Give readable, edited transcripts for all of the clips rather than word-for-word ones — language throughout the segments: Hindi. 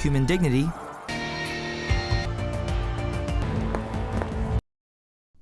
human dignity.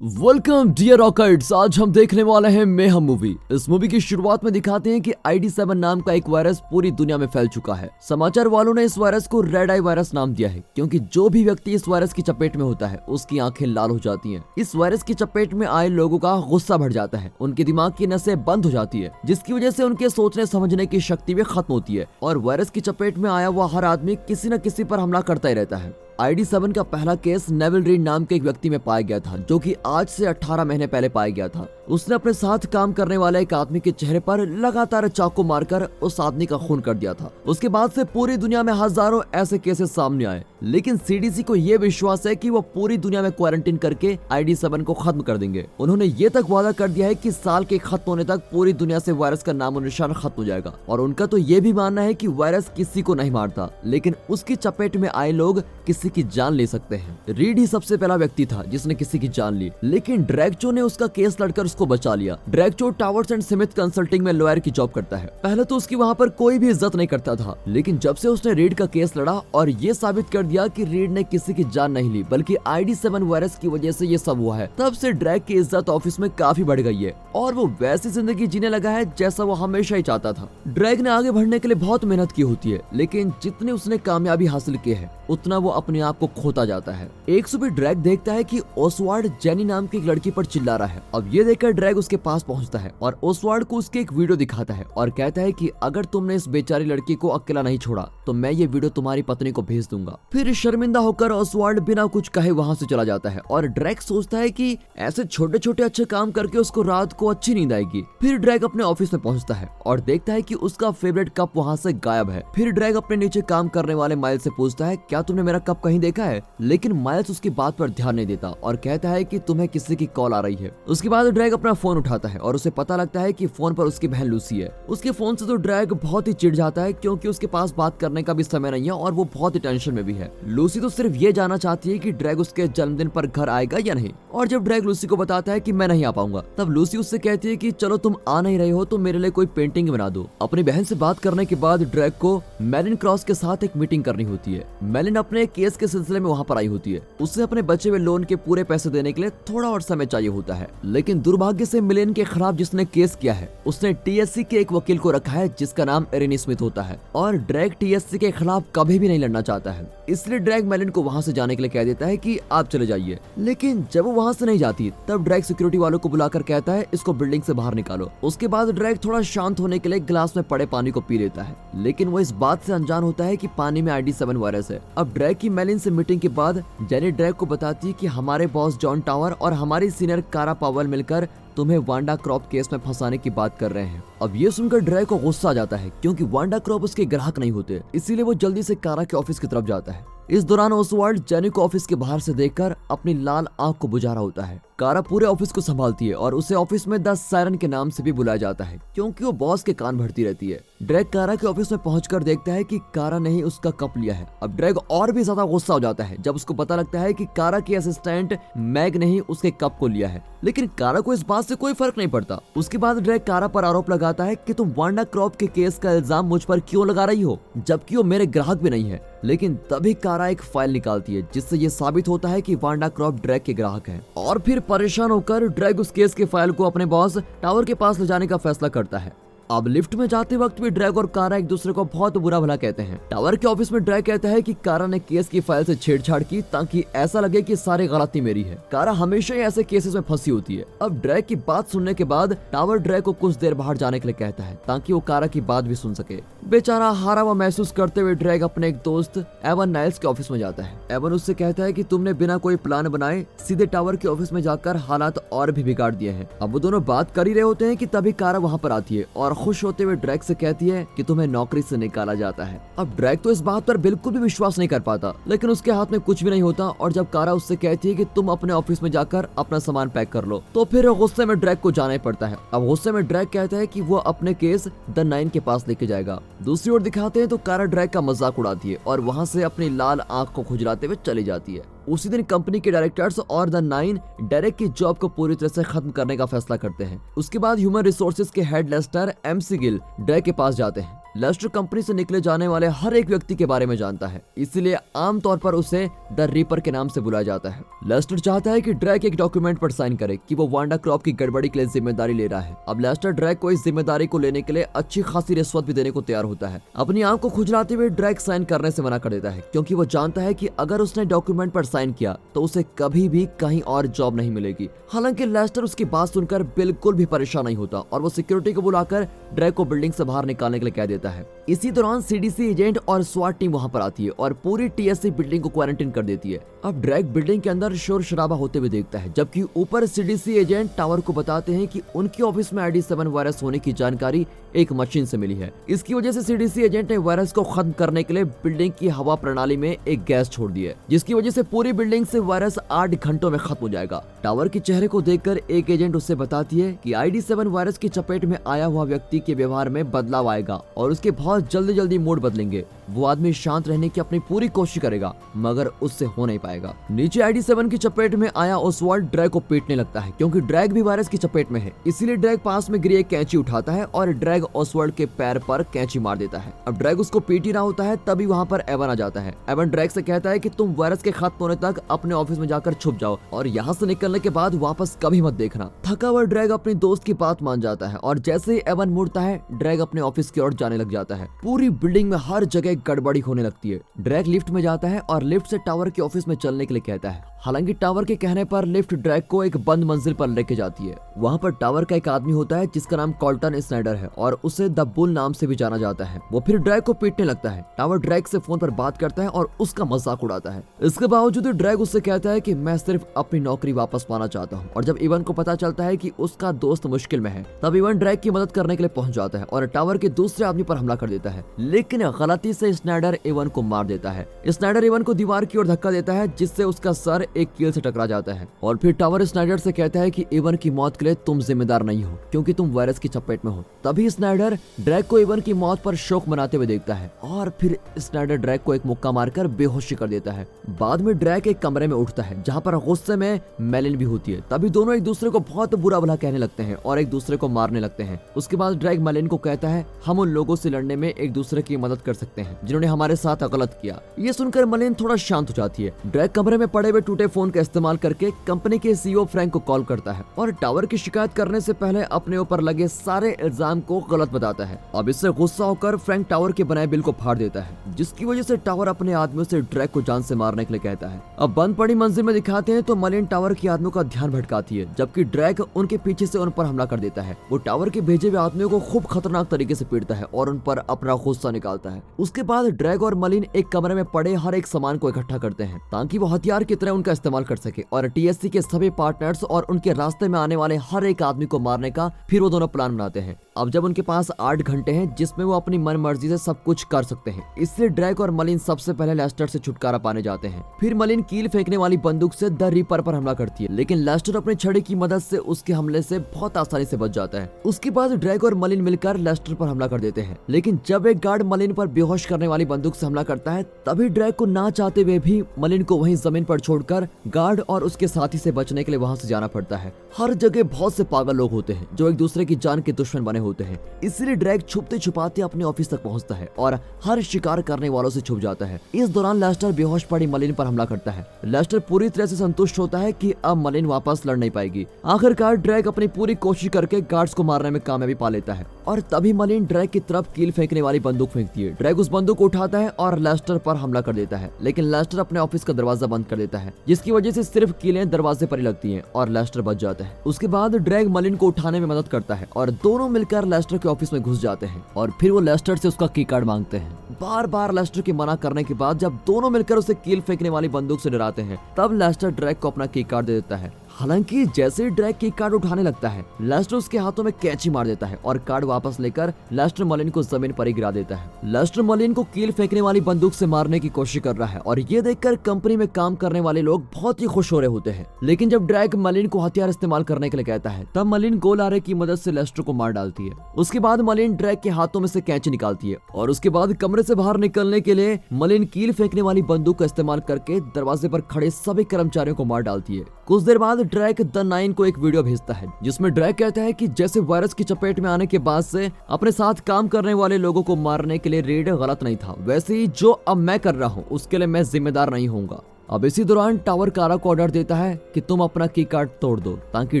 Welcome dear rockets. आज हम देखने वाले हैं मेहम मूवी। इस मूवी की शुरुआत में दिखाते हैं कि ID7 नाम का एक वायरस पूरी दुनिया में फैल चुका है। समाचार वालों ने इस वायरस को रेड आई वायरस नाम दिया है क्योंकि जो भी व्यक्ति इस वायरस की चपेट में होता है उसकी आंखें लाल हो जाती हैं। इस वायरस की चपेट में आए लोगों का गुस्सा बढ़ जाता है, उनके दिमाग की नसें बंद हो जाती है, जिसकी वजह से उनके सोचने समझने की शक्ति भी खत्म होती है और वायरस की चपेट में आया हुआ हर आदमी किसी न किसी पर हमला करता ही रहता है। ID7 का पहला केस नेविल रीड नाम के एक व्यक्ति में पाया गया था, जो कि आज से 18 महीने पहले पाया गया था। उसने अपने साथ काम करने वाले एक आदमी के चेहरे पर लगातार चाकू मारकर उस आदमी का खून कर दिया था। उसके बाद से पूरी दुनिया में हजारों ऐसे केसेस सामने आए, लेकिन CDC को यह विश्वास है कि वो पूरी दुनिया में क्वारंटीन करके ID7 को खत्म कर देंगे। उन्होंने ये तक वादा कर दिया है कि साल के खत्म होने तक पूरी दुनिया से वायरस का नामो निशान खत्म हो जाएगा। और उनका तो ये भी मानना है कि वायरस किसी को नहीं मारता, लेकिन उसकी चपेट में आए लोग किसी की जान ले सकते हैं। रीड ही सबसे पहला व्यक्ति था जिसने किसी की जान ली, लेकिन ड्रैगचो ने उसका केस लड़कर उसको बचा लिया। ड्रैगचो टावर्स एंड स्मिथ कंसल्टिंग में लॉयर की जॉब करता है। पहले तो उसकी वहाँ पर कोई भी इज्जत नहीं करता था, लेकिन जब से उसने रीड का केस लड़ा और ये साबित कर दिया कि रीड ने किसी की जान नहीं ली बल्कि ID7 वायरस की वजह से ये सब हुआ है, तब से ड्रैग की इज्जत ऑफिस में काफी बढ़ गई है और वो वैसी जिंदगी जीने लगा है जैसा वो हमेशा ही चाहता था। ड्रैग ने आगे बढ़ने के लिए बहुत मेहनत की होती है, लेकिन जितनी उसने कामयाबी हासिल की है उतना वो अपने आप को खोता जाता है। एक सुबह ड्रैग देखता है कि ओसवाल्ड जेनी नाम की एक लड़की पर चिल्ला रहा है। अब ये देखकर ड्रैग उसके पास पहुंचता है और ओसवाल्ड को उसके एक वीडियो दिखाता है और कहता है कि अगर तुमने इस बेचारी लड़की को अकेला नहीं छोड़ा तो मैं ये वीडियो तुम्हारी पत्नी को भेज दूंगा। फिर शर्मिंदा होकर ओसवाल्ड बिना कुछ कहे वहां से चला जाता है और ड्रैग सोचता है कि ऐसे छोटे छोटे अच्छे काम करके उसको रात को अच्छी नींद आएगी। फिर ड्रैग अपने ऑफिस में पहुंचता है और देखता है कि उसका फेवरेट कप वहां से गायब है। फिर ड्रैग अपने नीचे काम करने वाले माइल्स से पूछता है, क्या तुमने मेरा कप कहीं देखा है? लेकिन माइल्स उसकी बात पर ध्यान नहीं देता और कहता है कि तुम्हें किसी की कॉल आ रही है। उसके बाद ड्रैग अपना फोन उठाता है और उसे पता लगता है कि फोन पर उसकी बहन लूसी है। उसके फोन से तो ड्रैग बहुत ही चिढ़ जाता है क्योंकि उसके पास बात करने का भी समय नहीं है और वो बहुत ही टेंशन में भी है। लूसी तो सिर्फ ये जानना चाहती है कि ड्रैग उसके जन्मदिन पर घर आएगा या नहीं। और जब ड्रैग लूसी को बताता है कि मैं नहीं आ पाऊंगा, तब लूसी उससे कहती है कि चलो तुम आ नहीं रहे हो तो मेरे लिए कोई पेंटिंग बना दो। अपनी बहन से बात करने के बाद ड्रैग को मेलिन क्रॉस के साथ एक मीटिंग करनी होती है। मेलिन अपने केस के सिलसिले में वहाँ पर आई होती है। उसे अपने बचे हुए लोन के पूरे पैसे देने के लिए थोड़ा और समय चाहिए होता है, लेकिन दुर्भाग्य से मिलेन के खिलाफ जिसने केस किया है उसने TSC के एक वकील को रखा है जिसका नाम एरिन स्मिथ होता है और ड्रैग TSC के खिलाफ कभी भी नहीं लड़ना चाहता है। इसलिए ड्रैग मेलिन को वहां से जाने के लिए कह देता है कि आप चले जाइए, लेकिन जब वो वहां से नहीं जाती तब ड्रैग सिक्योरिटी वालों को बुलाकर कहता है इसको बिल्डिंग से बाहर निकालो। उसके बाद ड्रैग थोड़ा शांत होने के लिए गिलास में पड़े पानी को पी लेता है, लेकिन वो इस बात से अनजान होता है कि पानी में ID7 वायरस है। अब ड्रैग की मेलिन से मीटिंग के बाद जेनी ड्रैग को बताती है कि हमारे बॉस जॉन टावर और हमारी सीनियर कारा पावेल मिलकर तुम्हें वांडा क्रॉप केस में फंसाने की बात कर रहे हैं। अब ये सुनकर ड्रैग को गुस्सा आ जाता है क्योंकि वांडा क्रॉप उसके ग्राहक नहीं होते, इसीलिए वो जल्दी से कारा के ऑफिस की तरफ जाता है। इस दौरान ओसवाल्ड जेनी को ऑफिस के बाहर से देखकर अपनी लाल आंख को बुझा रहा होता है। कारा पूरे ऑफिस को संभालती है और उसे ऑफिस में द सायरन के नाम से भी बुलाया जाता है क्योंकि वो बॉस के कान भरती रहती है। ड्रैग कारा के ऑफिस में पहुंचकर देखता है कि कारा ने ही उसका कप लिया है। अब ड्रैग और भी ज्यादा गुस्सा हो जाता है जब उसको पता लगता है कि कारा की असिस्टेंट मैग ने ही उसके कप को लिया है, लेकिन कारा को इस बात से कोई फर्क नहीं पड़ता। उसके बाद ड्रैग कारा पर आरोप लगाता है कि तुम वांडा क्रॉप के केस का इल्जाम मुझ पर क्यों लगा रही हो जबकि वो मेरे ग्राहक भी नहीं है। लेकिन तभी कारा एक फाइल निकालती है जिससे ये साबित होता है कि वांडा क्रॉप ड्रैग के ग्राहक हैं। और फिर परेशान होकर ड्रैग उस केस के फाइल को अपने बॉस टावर के पास ले जाने का फैसला करता है। अब लिफ्ट में जाते वक्त भी ड्रैग और कारा एक दूसरे को बहुत बुरा भला कहते हैं। टावर के ऑफिस में ड्रैग कहता है कि कारा ने केस की फाइल से छेड़छाड़ की ताकि ऐसा लगे कि सारी गलती मेरी है। कारा हमेशा ही ऐसे केसेस में फंसी होती है। अब ड्रैग की बात सुनने के बाद टावर ड्रैग को कुछ देर बाहर जाने के लिए कहता है ताकि वो कारा की बात भी सुन सके। बेचारा हारा हुआ महसूस करते हुए ड्रैग अपने एक दोस्त एवन नाइल्स के ऑफिस में जाता है। एवन उससे कहता है कि तुमने बिना कोई प्लान बनाए सीधे टावर के ऑफिस में जाकर हालात और भी बिगाड़ दिए हैं। अब वो दोनों बात कर ही रहे होते हैं कि तभी कारा वहाँ पर आती है और खुश होते हुए ड्रैग से कहती है कि तुम्हें नौकरी से निकाला जाता है। अब ड्रैग तो इस बात पर बिल्कुल भी विश्वास नहीं कर पाता, लेकिन उसके हाथ में कुछ भी नहीं होता और जब कारा उससे कहती है कि तुम अपने ऑफिस में जाकर अपना सामान पैक कर लो तो फिर गुस्से में ड्रैग को जाना ही पड़ता है। अब गुस्से में ड्रैग कहता है कि वो अपने केस द 9 के पास लेके जाएगा। दूसरी ओर दिखाते हैं तो कारा ड्रैग का मजाक उड़ाती है और वहाँ से अपनी लाल आंख को खुजलाते हुए चली जाती है। उसी दिन कंपनी के डायरेक्टर्स और द 9 डेरेक की जॉब को पूरी तरह से खत्म करने का फैसला करते हैं। उसके बाद ह्यूमन रिसोर्सेज के हेड लेस्टर MC गिल ड्रैग के पास जाते हैं लेस्टर कंपनी से निकले जाने वाले हर एक व्यक्ति के बारे में जानता है, इसीलिए आमतौर पर उसे द रीपर के नाम से बुलाया जाता है। लेस्टर चाहता है कि ड्रैक एक डॉक्यूमेंट पर साइन करे कि वो वांडा क्रॉप की गड़बड़ी के लिए जिम्मेदारी ले रहा है। अब लेस्टर ड्रैक को इस जिम्मेदारी को लेने के लिए अच्छी खासी रिश्वत भी देने को तैयार होता है। अपनी आंख को खुजलाते हुए ड्रैक साइन करने से मना कर देता है, क्योंकि वो जानता है कि अगर उसने डॉक्यूमेंट पर साइन किया तो उसे कभी भी कहीं और जॉब नहीं मिलेगी। हालांकि लेस्टर उसकी बात सुनकर बिल्कुल भी परेशान नहीं होता और वो सिक्योरिटी को बुलाकर ड्रैक को बिल्डिंग से बाहर निकालने के लिए कह देता है। इसी दौरान सीडीसी एजेंट और स्वाट टीम वहां पर आती है और पूरी टीएससी बिल्डिंग को क्वारंटाइन कर देती है। अब ड्रैक बिल्डिंग के अंदर शोर शराबा होते हुए देखता है, जबकि ऊपर सीडीसी एजेंट टावर को बताते हैं कि उनके ऑफिस में ID7 वायरस होने की जानकारी एक मशीन से मिली है। इसकी वजह से सीडीसी एजेंट ने वायरस को खत्म करने के लिए बिल्डिंग की हवा प्रणाली में एक गैस छोड़ दी है, जिसकी वजह से पूरी बिल्डिंग से वायरस 8 घंटों में खत्म हो जाएगा। टावर के चेहरे को देखकर एक एजेंट उससे बताती है कि ID7 वायरस की चपेट में आया हुआ व्यक्ति के व्यवहार में बदलाव आएगा और उसके बहुत जल्दी मूड बदलेंगे। वो आदमी शांत रहने की अपनी पूरी कोशिश करेगा, मगर उससे हो नहीं पाएगा। नीचे ID7 की चपेट में आया ओसवाल्ड ड्रैक को पीटने लगता है, क्योंकि ड्रैक भी वायरस की चपेट में है। इसीलिए ड्रैक पास में गिरी एक कैंची उठाता है और ड्रैक ओसवाल्ड के पैर पर कैंची मार देता है। अब ड्रैक उसको पीट ही रहा होता है, तभी वहाँ पर एवन आ जाता है। एवन ड्रैक से कहता है कि तुम वायरस के खत्म होने तक अपने ऑफिस में जाकर छुप जाओ और यहाँ से निकलने के बाद वापस कभी मत देखना। थका हुआ ड्रैक अपनी दोस्त की बात मान जाता है और जैसे ही एवन मुड़ता है, ड्रैक अपने ऑफिस की ओर जाने लग जाता है। पूरी बिल्डिंग में हर जगह गड़बड़ी होने लगती है। ड्रैक लिफ्ट में जाता है और लिफ्ट से टावर के ऑफिस में चलने के लिए कहता है। हालांकि टावर के कहने पर लिफ्ट ड्रैक को एक बंद मंजिल पर लेके जाती है। वहाँ पर टावर का एक आदमी होता है जिसका नाम कॉल्टन स्नाइडर है और उसे द बुल नाम से भी जाना जाता है। वो फिर ड्रैक को पीटने लगता है। टावर ड्रैक से फोन पर बात करता है और उसका मजाक उड़ाता है। इसके बावजूद ड्रैक उससे कहता है कि मैं सिर्फ अपनी नौकरी वापस पाना चाहता हूँ। और जब इवन को पता चलता है कि उसका दोस्त मुश्किल में है, तब इवन ड्रैक की मदद करने के लिए पहुंच जाता है और टावर के दूसरे आदमी पर हमला कर देता है। लेकिन गलती से स्नाइडर इवन को मार देता है। स्नाइडर इवन को दीवार की ओर धक्का देता है, जिससे उसका सर एक कील से टकरा जाता है। और फिर टावर स्नाइडर से कहता है कि इवन की मौत के लिए तुम जिम्मेदार नहीं हो, क्योंकि तुम वायरस की चपेट में हो। तभी स्नाइडर ड्रैक को इवन की मौत पर शोक मनाते हुए देखता है और फिर स्नाइडर ड्रैक को एक मुक्का मारकर बेहोशी कर देता है। बाद में ड्रैक एक कमरे में उठता है जहाँ पर गुस्से में मेलिन भी होती है। तभी दोनों एक दूसरे को बहुत बुरा भला कहने लगते हैं और एक दूसरे को मारने लगते हैं। उसके बाद ड्रैक मेलिन को कहता है, हम उन लोगों से लड़ने में एक दूसरे की मदद कर सकते हैं जिन्होंने हमारे साथ गलत किया। ये सुनकर मेलिन थोड़ा शांत हो जाती है। ड्रैक कमरे में पड़े हुए टूटे फोन का इस्तेमाल करके कंपनी के सीईओ फ्रैंक को कॉल करता है और टावर की शिकायत करने से पहले अपने ऊपर लगे सारे इल्जाम को गलत बताता है। अब इससे गुस्सा होकर फ्रैंक टावर के बनाए बिल को फाड़ देता है, जिसकी वजह से टावर अपने आदमियों से ड्रैक को जान से मारने के लिए कहता है। अब बंद पड़ी मंजिल में दिखाते हैं तो मेलिन टावर के आदमियों का ध्यान भटकाती है, जबकि ड्रैक उनके पीछे से उन पर हमला कर देता है। वो टावर के भेजे हुए आदमियों को खूब खतरनाक तरीके से पीटता है और उन पर अपना गुस्सा निकालता है। उसके बाद ड्रैक और मेलिन एक कमरे में पड़े हर एक सामान को इकट्ठा करते हैं ताकि वो हथियार की तरह उनका इस्तेमाल कर सके और टीएससी के सभी पार्टनर्स और उनके रास्ते में आने वाले हर एक आदमी को मारने का फिर वो दोनों प्लान बनाते हैं। अब जब उनके पास 8 घंटे हैं जिसमें वो अपनी मन मर्जी से सब कुछ कर सकते हैं, इसलिए ड्रैक और मेलिन सबसे पहले लेस्टर से छुटकारा पाने जाते हैं। फिर मेलिन कील फेंकने वाली बंदूक से द रीपर पर हमला करती है, लेकिन लेस्टर अपनी छड़ी की मदद से उसके हमले से बहुत आसानी से बच जाता है। उसके बाद ड्रैक और मेलिन मिलकर लेस्टर पर हमला कर देते हैं, लेकिन जब एक गार्ड मेलिन पर बेहोश करने वाली बंदूक से हमला करता है, तभी ड्रैक को ना चाहते हुए भी मेलिन को वहीं जमीन पर छोड़कर गार्ड और उसके साथी से बचने के लिए वहां से जाना पड़ता है। हर जगह बहुत से पागल लोग होते हैं जो एक दूसरे की जान के दुश्मन बने होते हैं, इसलिए ड्रैक छुपते छुपाते अपने ऑफिस तक पहुंचता है और हर शिकार करने वालों से छुप जाता है। इस दौरान लेस्टर बेहोश पड़ी मेलिन पर हमला करता है। लेस्टर पूरी तरह से संतुष्ट होता है कि अब मेलिन वापस लड़ नहीं पाएगी। आखिरकार ड्रैक अपनी पूरी कोशिश करके गार्ड्स को मारने में कामयाबी पा लेता है और तभी मेलिन ड्रैक की तरफ कील फेंकने वाली बंदूक फेंकती है। ड्रैक उस बंदूक को उठाता है और लेस्टर पर हमला कर देता है, लेकिन लेस्टर अपने ऑफिस का दरवाजा बंद कर देता है, जिसकी वजह से सिर्फ कीलें दरवाजे पर ही लगती हैं और लेस्टर बच जाता है। उसके बाद ड्रैक मेलिन को उठाने में मदद करता है और दोनों मिलकर लेस्टर के ऑफिस में घुस जाते हैं और फिर वो लेस्टर से उसका की कार्ड मांगते हैं। बार बार लेस्टर के मना करने के बाद जब दोनों मिलकर उसे कील फेंकने वाली बंदूक से डराते हैं, तब लेस्टर ड्रैक को अपना की कार्ड दे देता है। हालांकि जैसे ही ड्रैक की कार्ड उठाने लगता है, लेस्टर उसके हाथों में कैंची मार देता है और कार्ड वापस लेकर लेस्टर मेलिन को जमीन पर ही गिरा देता है। लेस्टर मेलिन को कील फेंकने वाली बंदूक से मारने की कोशिश कर रहा है और ये देखकर कंपनी में काम करने वाले लोग बहुत ही खुश हो रहे होते हैं। लेकिन जब ड्रैक मेलिन को हथियार इस्तेमाल करने के लिए कहता है, तब मेलिन गोल आरे की मदद से लेस्टर को मार डालती है। उसके बाद मेलिन ड्रैक के हाथों में से कैंची निकालती है और उसके बाद कमरे से बाहर निकलने के लिए मेलिन कील फेंकने वाली बंदूक का इस्तेमाल करके दरवाजे पर खड़े सभी कर्मचारियों को मार डालती है। कुछ देर बाद ड्रैक द 9 को एक वीडियो भेजता है जिसमें ड्रैक कहता है कि जैसे वायरस की चपेट में आने के बाद से अपने साथ काम करने वाले लोगों को मारने के लिए रेड गलत नहीं था, वैसे ही जो अब मैं कर रहा हूँ उसके लिए मैं जिम्मेदार नहीं होऊंगा। अब इसी दौरान टावर कारा को ऑर्डर देता है कि तुम अपना की कार्ड तोड़ दो ताकि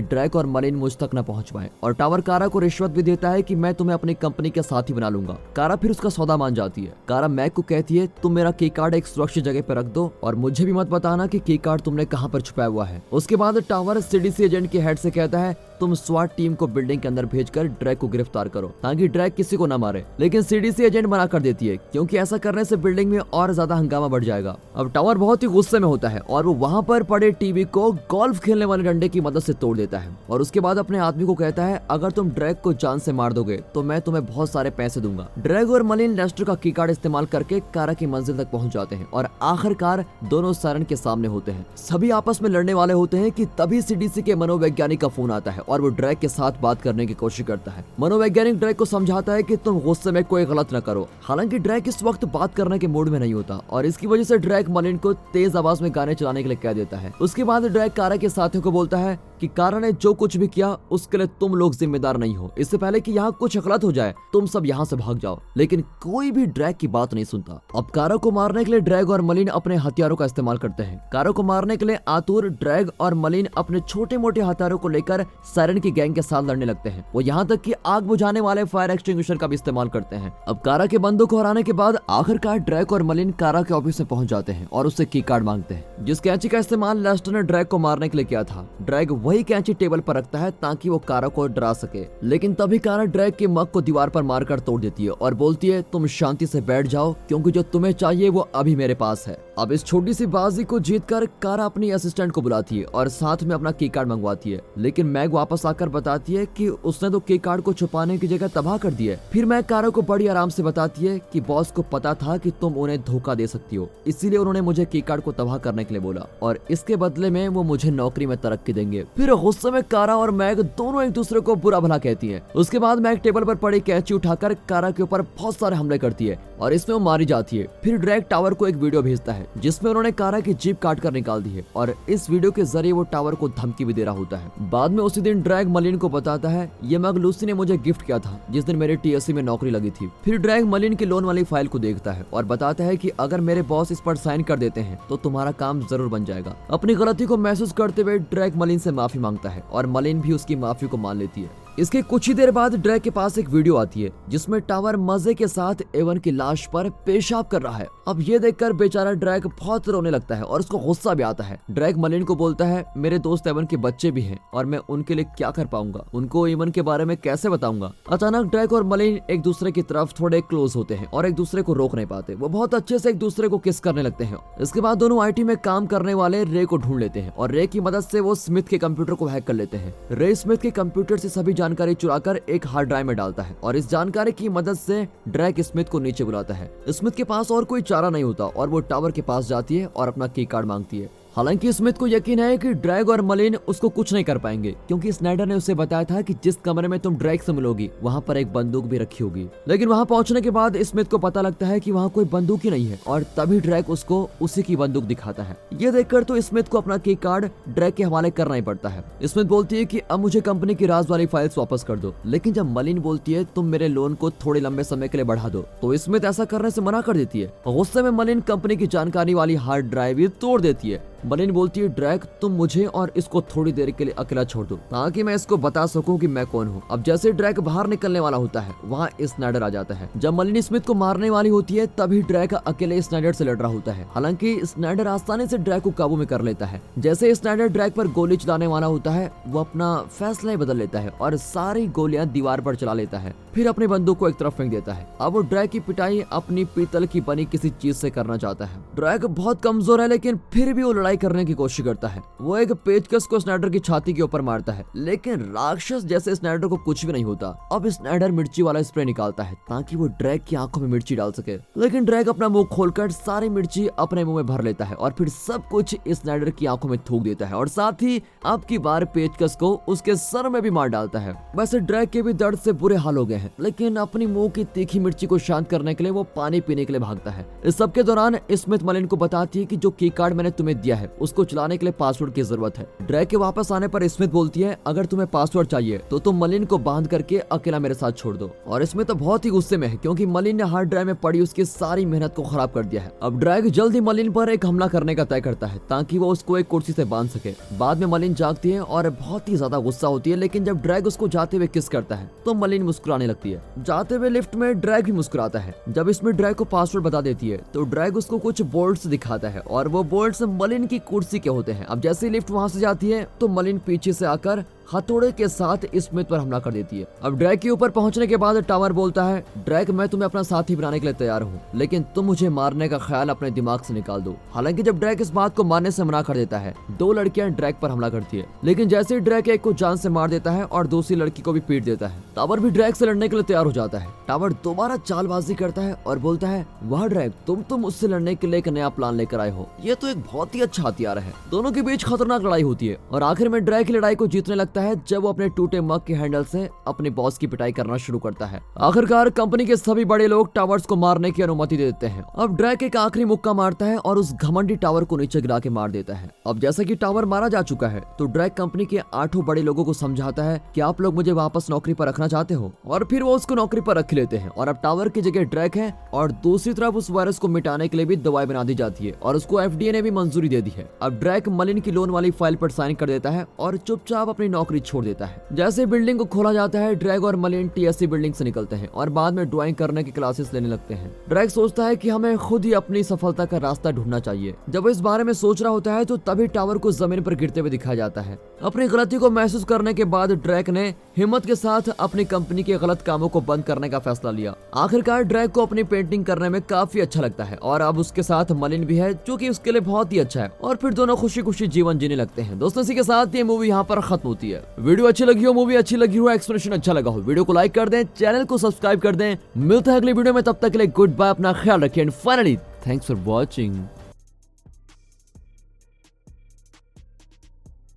ड्रैक और मलिन मुझ तक न पहुंच पाए, और टावर कारा को रिश्वत भी देता है कि मैं तुम्हें अपनी कंपनी के साथी बना लूंगा। कारा फिर उसका सौदा मान जाती है। कारा मैक को कहती है तुम मेरा की कार्ड एक सुरक्षित जगह पर रख दो और मुझे भी मत बताना कि की कार्ड तुमने कहाँ पर छुपाया हुआ है। उसके बाद टावर सीडीसी एजेंट के हेड से कहता है तुम स्वाट टीम को बिल्डिंग के अंदर भेजकर ड्रैक को गिरफ्तार करो ताकि ड्रैक किसी को न मारे, लेकिन सीडीसी एजेंट मना कर देती है क्योंकि ऐसा करने से बिल्डिंग में और ज्यादा हंगामा बढ़ जाएगा। अब टावर बहुत ही गुस्से में होता है और वो वहाँ पर पड़े टीवी को गोल्फ खेलने वाले डंडे की मदद से तोड़ देता है और उसके बाद अपने आदमी को कहता है अगर तुम ड्रैक को जान से मार दोगे तो मैं तुम्हें बहुत सारे पैसे दूंगा। ड्रैक और मलिन लेस्टर का की कार्ड इस्तेमाल करके कारा की मंजिल तक पहुंच जाते हैं और आखिरकार दोनों सायरन के सामने होते हैं। सभी आपस में लड़ने वाले होते हैं कि तभी सीडीसी के मनोवैज्ञानिक का फोन आता है और वो ड्रैक के साथ बात करने की कोशिश करता है। मनोवैज्ञानिक ड्रैक को समझाता है कि तुम गुस्से में कोई गलत न करो। हालांकि ड्रैक इस वक्त बात करने के मूड में नहीं होता और इसकी वजह से ड्रैक मलिन को तेज आवाज में गाने चलाने के लिए कह देता है। उसके बाद ड्रैक कारा के साथियों को बोलता है कि कारा ने जो कुछ भी किया उसके लिए तुम लोग जिम्मेदार नहीं हो। इससे पहले कि यहाँ कुछ गलत हो जाए तुम सब यहाँ से भाग जाओ, लेकिन कोई भी ड्रैक की बात नहीं सुनता। अब कारा को मारने के लिए ड्रैग और मलिन अपने हथियारों का इस्तेमाल करते हैं। कारा को मारने के लिए आतुर ड्रैग और मलिन अपने छोटे मोटे हथियारों को लेकर सायरन की गैंग के साथ लड़ने लगते हैं। वो यहाँ तक कि आग बुझाने वाले फायर एक्सटिंग्विशर का भी इस्तेमाल करते हैं। अब कारा के बंदों को हराने के बाद आखिरकार ड्रैग और मलिन कारा के ऑफिस में पहुंच जाते हैं और उससे की कार्ड मांगते हैं जिस कैंची का इस्तेमाल लेस्टर ने ड्रैग को मारने के लिए किया था। ड्रैग वही कैंची टेबल पर रखता है ताकि वो कारा को डरा सके, लेकिन तभी कारा ड्रैग के मग को दीवार पर मारकर तोड़ देती है और बोलती है तुम शांति से बैठ जाओ क्योंकि जो तुम्हें चाहिए वो अभी मेरे पास है। अब इस छोटी सी बाजी को जीतकर कारा अपनी असिस्टेंट को बुलाती है और साथ में अपना की कार्ड मंगवाती है, लेकिन मैग वापस आकर बताती है कि उसने तो की कार्ड को छुपाने की जगह तबाह कर दिया है। फिर मैग कारा को बड़ी आराम से बताती है कि बॉस को पता था कि तुम उन्हें धोखा दे सकती हो, इसीलिए उन्होंने मुझे की कार्ड को तबाह करने के लिए बोला और इसके बदले में वो मुझे नौकरी में तरक्की देंगे। फिर गुस्से में कारा और मैग दोनों एक दूसरे को बुरा भला कहती है। उसके बाद मैग टेबल पर पड़ी कैंची उठाकर कारा के ऊपर बहुत सारे हमले करती है और इसमें वो मारी जाती है। फिर ड्रैग टावर को एक वीडियो भेजता है जिसमें उन्होंने कारा की जीप काट कर निकाल दी है और इस वीडियो के जरिए वो टावर को धमकी भी दे रहा होता है। बाद में उसी दिन ड्रैग मलिन को बताता है ये मग लूसी ने मुझे गिफ्ट किया था जिस दिन मेरे टीएससी में नौकरी लगी थी। फिर ड्रैग मलिन की लोन वाली फाइल को देखता है और बताता है कि अगर मेरे बॉस इस पर साइन कर देते हैं तो तुम्हारा काम जरूर बन जाएगा। अपनी गलती को महसूस करते हुए ड्रैग मलिन से माफी मांगता है और मलिन भी उसकी माफी को मान लेती है। इसके कुछ ही देर बाद ड्रैग के पास एक वीडियो आती है जिसमें टावर मजे के साथ एवन की लाश पर पेशाब कर रहा है। अब ये देखकर बेचारा ड्रैग बहुत रोने लगता है और उसको गुस्सा भी आता है। ड्रैग मलिन को बोलता है मेरे दोस्त एवन के बच्चे भी हैं और मैं उनके लिए क्या कर पाऊंगा, उनको एवन के बारे में कैसे बताऊंगा। अचानक ड्रैग और मलिन एक दूसरे की तरफ थोड़े क्लोज होते हैं और एक दूसरे को रोक नहीं पाते। वो बहुत अच्छे से एक दूसरे को किस करने लगते हैं। इसके बाद दोनों आईटी में काम करने वाले रे को ढूंढ लेते हैं और रे की मदद से वो स्मिथ के कंप्यूटर को हैक कर लेते हैं। रे स्मिथ के कंप्यूटर से सभी जानकारी चुराकर एक हार्ड ड्राइव में डालता है और इस जानकारी की मदद से ड्रैग स्मिथ को नीचे बुलाता है। स्मिथ के पास और कोई चारा नहीं होता और वो टावर के पास जाती है और अपना की कार्ड मांगती है। हालांकि स्मिथ को यकीन है कि ड्रैग और मलिन उसको कुछ नहीं कर पाएंगे क्योंकि स्नाइडर ने उसे बताया था कि जिस कमरे में तुम ड्रैग से मिलोगी वहां पर एक बंदूक भी रखी होगी। लेकिन वहां पहुंचने के बाद स्मिथ को पता लगता है कि वहां कोई बंदूक ही नहीं है और तभी ड्रैग उसको उसी की बंदूक दिखाता है। ये देखकर तो स्मिथ को अपना की कार्ड ड्रैग के हवाले करना ही पड़ता है। स्मिथ बोलती है कि अब मुझे कंपनी की राज वाली फाइल्स वापस कर दो, लेकिन जब मलिन बोलती है तुम मेरे लोन को थोड़े लंबे समय के लिए बढ़ा दो तो स्मिथ ऐसा करने से मना कर देती है। गुस्से में मलिन कंपनी की जानकारी वाली हार्ड ड्राइव भी तोड़ देती है। मलिन बोलती है ड्रैग तुम मुझे और इसको थोड़ी देर के लिए अकेला छोड़ दो ताकि मैं इसको बता सकूं कि मैं कौन हूं। अब जैसे ड्रैग बाहर निकलने वाला होता है वहां स्नाइडर आ जाता है। जब मलिन स्मिथ को मारने वाली होती है तभी ड्रैग अकेले स्नाइडर से लड़ रहा होता है। हालांकि स्नाइडर आसानी से ड्रैग को काबू में कर लेता है। जैसे स्नाइडर ड्रैग पर गोली चलाने वाला होता है वो अपना फैसला ही बदल लेता है और सारी गोलियां दीवार पर चला लेता है। फिर अपनी बंदूक को एक तरफ फेंक देता है। अब वो ड्रैग की पिटाई अपनी पीतल की बनी किसी चीज से करना चाहता है। ड्रैग बहुत कमजोर है लेकिन फिर भी वो लड़ाई करने की कोशिश करता है। वो एक पेचकस को स्नाइडर की छाती के ऊपर मारता है लेकिन राक्षस जैसे स्नाइडर को कुछ भी नहीं होता। अब स्नाइडर मिर्ची वाला स्प्रे निकालता है ताकि वो ड्रैग की आंखों में मिर्ची डाल सके, लेकिन ड्रैग अपना मुंह खोलकर सारी मिर्ची अपने मुंह में भर लेता है और फिर सब कुछ स्नाइडर की आंखों में थूक देता है और साथ ही अब की बार पेचकस को उसके सर में भी मार डालता है। वैसे ड्रैग के भी दर्द से बुरे हाल हो गए हैं लेकिन अपनी मुंह की तीखी मिर्ची को शांत करने के लिए वो पानी पीने के लिए भागता है। इस सब के दौरान स्मिथ मलिन को बताती है कि जो की कार्ड मैंने तुम्हें दिया है है उसको चलाने के लिए पासवर्ड की जरूरत है। ड्रैग के वापस आने पर स्मिथ बोलती है अगर तुम्हें पासवर्ड चाहिए तो तुम मलिन को बांध करके अकेला मेरे साथ छोड़ दो। और स्मिथ तो बहुत ही गुस्से में है क्योंकि मलिन ने हार्ड ड्राइव में पड़ी उसकी सारी मेहनत को खराब कर दिया है। अब ड्रैग जल्दी मलिन पर एक हमला करने का तय करता है ताकि वो उसको एक कुर्सी से बांध सके। बाद में मलिन जागती है और बहुत ही ज्यादा गुस्सा होती है, लेकिन जब ड्रैग उसको जाते हुए किस करता है तो मलिन मुस्कुराने लगती है। जाते हुए लिफ्ट में ड्रैग भी मुस्कुराता है। जब इसमें ड्रैग को पासवर्ड बता देती है तो ड्रैग उसको कुछ बोल्ट्स दिखाता है और वो बोल्ट्स मलिन की कुर्सी के होते हैं। अब जैसे ही लिफ्ट वहां से जाती है तो मलिन पीछे से आकर हथौड़े के साथ स्मिथ पर हमला कर देती है। अब ड्रैग के ऊपर पहुंचने के बाद टावर बोलता है ड्रैग मैं तुम्हें अपना साथी बनाने के लिए तैयार हूँ, लेकिन तुम मुझे मारने का ख्याल अपने दिमाग से निकाल दो। हालांकि जब ड्रैग इस बात को मानने से मना कर देता है, दो लड़कियां ड्रैग पर हमला करती है, लेकिन जैसे ही ड्रैग एक को जान से मार देता है और दूसरी लड़की को भी पीट देता है, टावर भी ड्रैग से लड़ने के लिए तैयार हो जाता है। टावर दोबारा चालबाजी करता है और बोलता है वाह ड्रैग तुम मुझसे लड़ने के लिए एक नया प्लान लेकर आए हो, ये तो एक बहुत ही अच्छा हथियार है। दोनों के बीच खतरनाक लड़ाई होती है और आखिर में ड्रैग की लड़ाई को जीतने लगता है जब वो अपने टूटे मग के हैंडल से अपने बॉस की पिटाई करना शुरू करता है। आखिरकार कंपनी के सभी बड़े लोग टावर्स को मारने की अनुमति दे देते हैं। अब ड्रैग एक आखिरी मुक्का मारता है और उस घमंडी टावर को नीचे गिरा के मार देता है। अब जैसा कि टावर मारा जा चुका है तो ड्रैग कंपनी के 8 बड़े लोगों को समझाता है कि आप लोग मुझे वापस नौकरी पर रखना चाहते हो, और फिर वो उसको नौकरी पर रख लेते हैं और अब टावर की जगह ड्रैग है। और दूसरी तरफ उस वायरस को मिटाने के लिए भी दवाई बना दी जाती है और उसको FDA ने भी मंजूरी दे दी है। अब ड्रैग मलिन की लोन वाली फाइल पर साइन कर देता है और चुपचाप अपनी नौकरी छोड़ देता है। जैसे बिल्डिंग को खोला जाता है ड्रैग और मलिन TSC बिल्डिंग से निकलते हैं और बाद में ड्राइंग करने की क्लासेस लेने लगते हैं। ड्रैग सोचता है कि हमें खुद ही अपनी सफलता का रास्ता ढूंढना चाहिए। जब इस बारे में सोच रहा होता है तो तभी टावर को जमीन पर गिरते हुए दिखाया जाता है। अपनी गलती को महसूस करने के बाद ड्रैग ने हिम्मत के साथ अपनी कंपनी के गलत कामों को बंद करने का फैसला लिया। आखिरकार ड्रैग को अपनी पेंटिंग करने में काफी अच्छा लगता है और अब उसके साथ मलिन भी है जो कि उसके लिए बहुत ही अच्छा है और फिर दोनों खुशी खुशी जीवन जीने लगते हैं। दोस्तों इसी के साथ ये मूवी यहाँ पर खत्म होती है। वीडियो अच्छी लगी हो, मूवी अच्छी लगी हो, एक्सप्लेनेशन अच्छा लगा हो, वीडियो को लाइक कर दें, चैनल को सब्सक्राइब कर दें। मिलता है अगली वीडियो में, तब तक के लिए गुड बाय, अपना ख्याल रखिए and finally thanks for watching.